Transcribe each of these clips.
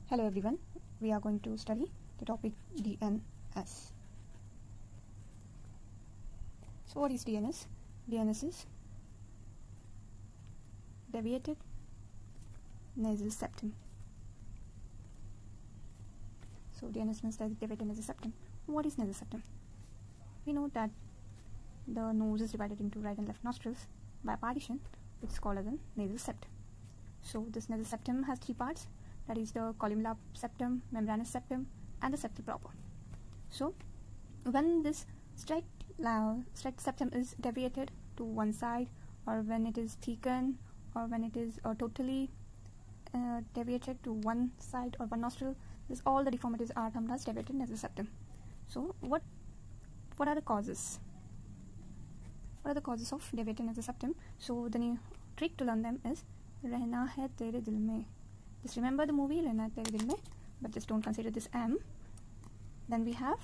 Hello everyone, we are going to study the topic DNS. So what is DNS? DNS is Deviated Nasal Septum. So DNS means Deviated Nasal Septum. What is nasal septum? We know that the nose is divided into right and left nostrils by a partition which is called as a nasal septum. So this nasal septum has three parts, that is the columnar septum, membranous septum and the septum proper. So when this straight septum is deviated to one side, or when it is thickened, or when it is totally deviated to one side or one nostril, this all the deformities are termed as deviated nasal septum. So what are the causes? What are the causes of deviated nasal septum? So the new trick to learn them is Rehna hai tere dil mein. Just remember the movie Rehna hai tere dil mein, but just don't consider this M. Then we have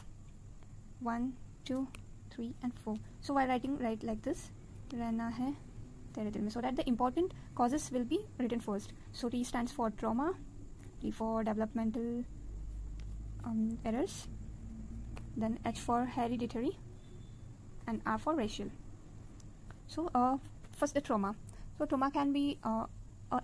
1, 2, 3 and 4. So while writing, write like this, Rehna hai tere dil mein, so that the important causes will be written first. So T stands for trauma, T for developmental errors, then H for hereditary and R for racial. So first the trauma. So trauma can be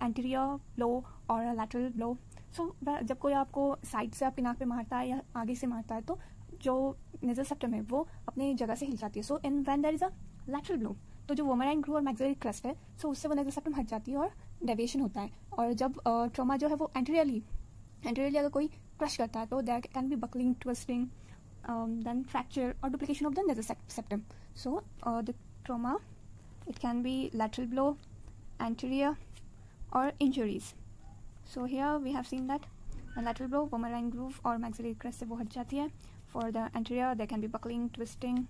anterior blow or a lateral blow. So जब कोई आपको side से आपकी नाक पे मारता है या आगे से मारता है तो जो nasal septum है वो अपनी जगह से हिल जाती है. So in when there is a lateral blow, तो जो vomerine groove और maxillary crest है, so उससे वो nasal septum हट जाती है और deviation होता है. और जब trauma जो है वो anteriorly अगर कोई crush करता है तो there can be buckling, twisting, then fracture or duplication of the nasal septum. So the trauma, it can be lateral blow, anterior or injuries. So here we have seen that a lateral blow, vomerine groove or maxillary crest से वो हट जाती है. For the anterior there can be buckling, twisting,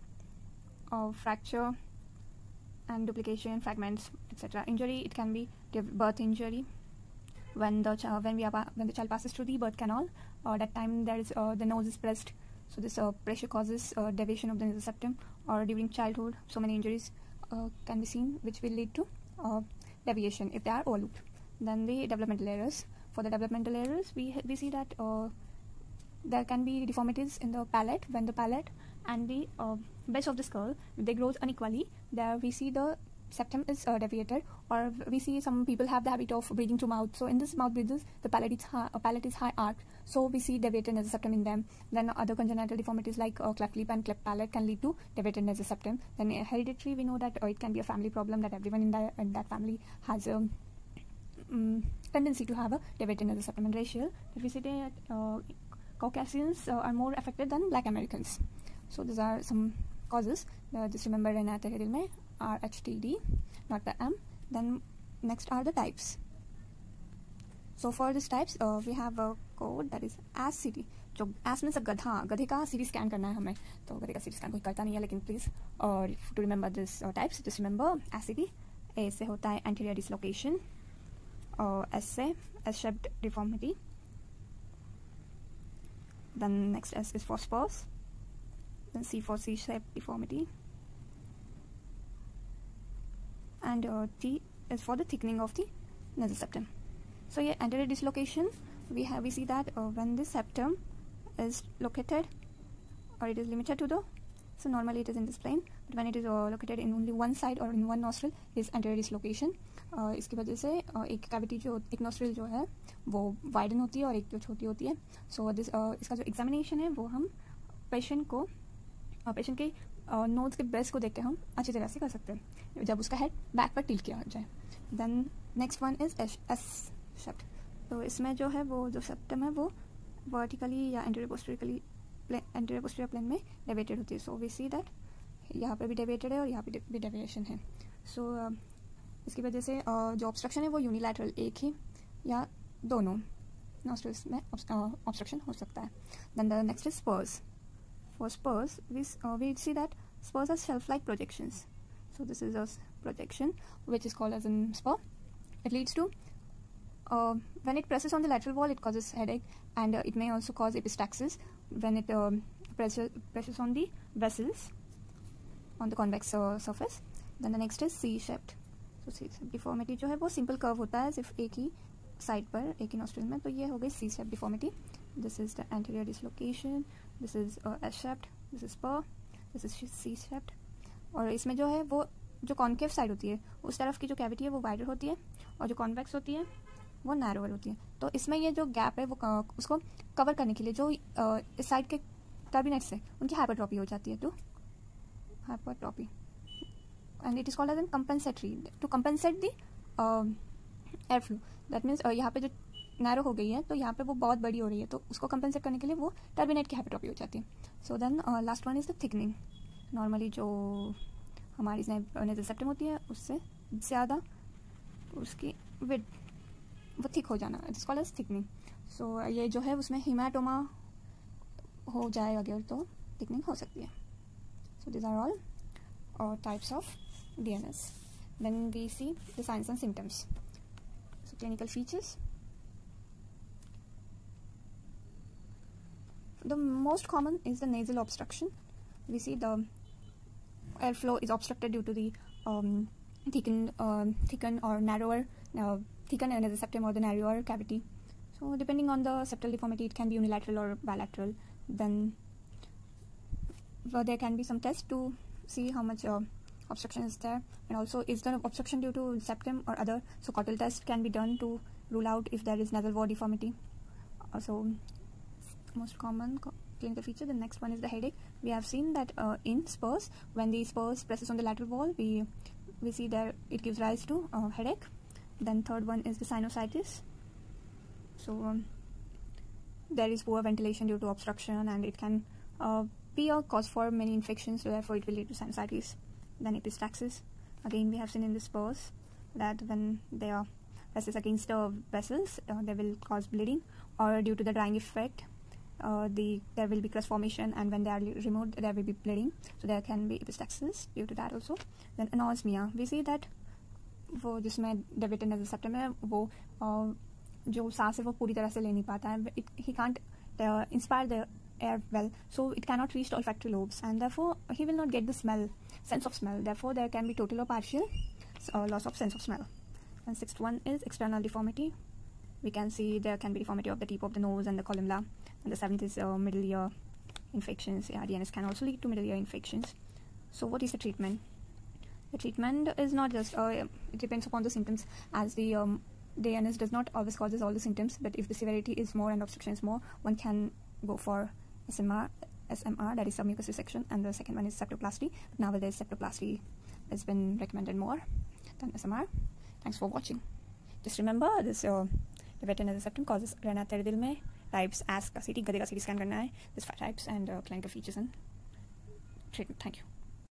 or fracture and duplication, fragments, etc. Injury, it can be birth injury. When the child passes through the birth canal, that time there is the nose is pressed. So this pressure causes deviation of the nasal septum, or during childhood so many injuries can be seen which will lead to deviation if they are overlooked. Then the developmental errors. For the developmental errors, we see that there can be deformities in the palate. When the palate and the base of the skull, they grow unequally, there we see the septum is deviated, or we see some people have the habit of breathing through mouth. So in this mouth breathers, the palate is high arched, so we see deviated nasal septum in them. Then other congenital deformities like cleft lip and cleft palate can lead to deviated nasal septum. Then hereditary, we know that it can be a family problem, that everyone in that family has a tendency to have a deviated nasal septum. And racial, that we see that Caucasians are more affected than Black Americans. So these are some causes. Just remember Rehna tere dil mein, RHTD, not the M. Then next are the types. So for these types, we have a code, that is AS CT. जो AS means a गधा, गधे का CT scan करना है हमें. तो गधे का CT scan कोई करता नहीं है, लेकिन please to remember this types, just remember AS CT. A से होता है anterior dislocation, S से S-shaped deformity. Then next S is for spurs. Then C for C-shaped deformity. And T is for the thickening of the nasal septum. So here anterior dislocation, we see that when the septum is located, or it is limited to the, so normally it is in this plane, but when it is located in only one side or in one nostril, is anterior dislocation. इसकी वजह से एक cavity जो एक nostril जो है वो widen होती है और एक जो छोटी होती है. सो इसका जो एग्जामिनेशन है वो हम पेशेंट के नोज के बेस को देख के हम अच्छी तरह से कर सकते हैं जब उसका हेड बैक पर टिल्ट किया जाए. Then next one is S shaped. तो इसमें जो है वो जो सेप्टम है वो वर्टिकली या एंटीरियर पोस्टीरियर प्लेन में डेविएटेड होती है. सो वी सी दैट यहाँ पे भी डेविएटेड है और यहाँ पे भी डेविएशन है. सो इसकी वजह से जो ऑब्स्ट्रक्शन है वो यूनिलैटरल, एक ही या दोनों नॉस्ट्रिल्स में ऑब्स्ट्रक्शन हो सकता है. Then the next is spurs. For spurs, we see that spurs are shelf-like projections. So this is a projection which is called as a spur. It leads to when it presses on the lateral wall, it causes headache, and it may also cause epistaxis when it presses on the vessels on the convex surface. Then the next is C-shaped. So C-shaped deformity जो है वो simple curve होता है, सिर्फ एक ही side पर एक ही nostril में, तो ये हो गई C shaped deformity. This is the anterior dislocation, this is S shaped, this is spur, this is C shaped. और इसमें जो है वो जो कॉन्केव साइड होती है उस तरफ की जो कैविटी है वो वाइडर होती है और जो कॉन्वेक्स होती है वो नैरोअर होती है. तो इसमें ये जो गैप है वो उसको कवर करने के लिए जो इस साइड के टर्बिनेट्स है उनकी हाइपरट्रॉपी हो जाती है, तो hypertrophy, and it is called as an compensatory to compensate the air flow. That means यहाँ पे जो नैरो हो गई है तो यहाँ पे वो बहुत बड़ी हो रही है, तो उसको कंपेंसेट करने के लिए वो टर्बिनेट की हाइपरट्रॉपी हो जाती है. So then last one is the thickening. Normally जो हमारी नेज़ल सेप्टम होती है उससे ज़्यादा उसकी विड्थ वो थिक हो जाना, it is called as thickening. So ये जो है उसमें हिमाटोमा हो जाए अगर तो थिकनिंग हो सकती है. So this are all types of DNS. Then we see the signs and symptoms. So clinical features. The most common is the nasal obstruction. We see the airflow is obstructed due to the thickened or narrower, thickened nasal septum or the narrower cavity. So depending on the septal deformity, it can be unilateral or bilateral. Then there can be some tests to see how much obstruction is there, and also is the obstruction due to septum or other. So Cottle test can be done to rule out if there is nasal wall deformity. Also, most common clinical feature. The next one is the headache. We have seen that in spurs, when the spurs presses on the lateral wall, we see there it gives rise to headache. Then third one is the sinusitis. So there is poor ventilation due to obstruction, and it can be a cause for many infections, so therefore it will lead to sinusitis. Then epistaxis. Again, we have seen in the spurs that when they are presses against the vessels, they will cause bleeding, or due to the drying effect, there will be crust formation, and when they are removed there will be bleeding, so there can be epistaxis due to that also. Then anosmia. We see that वो जिसमें deviated nasal septum है वो जो सांस है वो पूरी तरह से ले नहीं पाता है, he can't inspire the air well, so it cannot reach the olfactory lobes, and therefore he will not get the sense of smell. Therefore there can be total or partial loss of sense of smell. And sixth one is external deformity. We can see there can be deformity of the tip of the nose and the columella. And the seventh is middle ear infections. Yeah, DNS can also lead to middle ear infections. So what is the treatment? The treatment is not just, it depends upon the symptoms, as the DNS does not always causes all the symptoms, but if the severity is more and obstruction is more, one can go for SMR, that is submucous resection, and the second one is septoplasty. Nowadays septoplasty has been recommended more than SMR. Thanks for watching. Just remember this deviated nasal septum causes रहना तेरे दिल में, types, ask का CT, गधे का CT scan करना है. There's 5 types and clinical features and treatment. Thank you.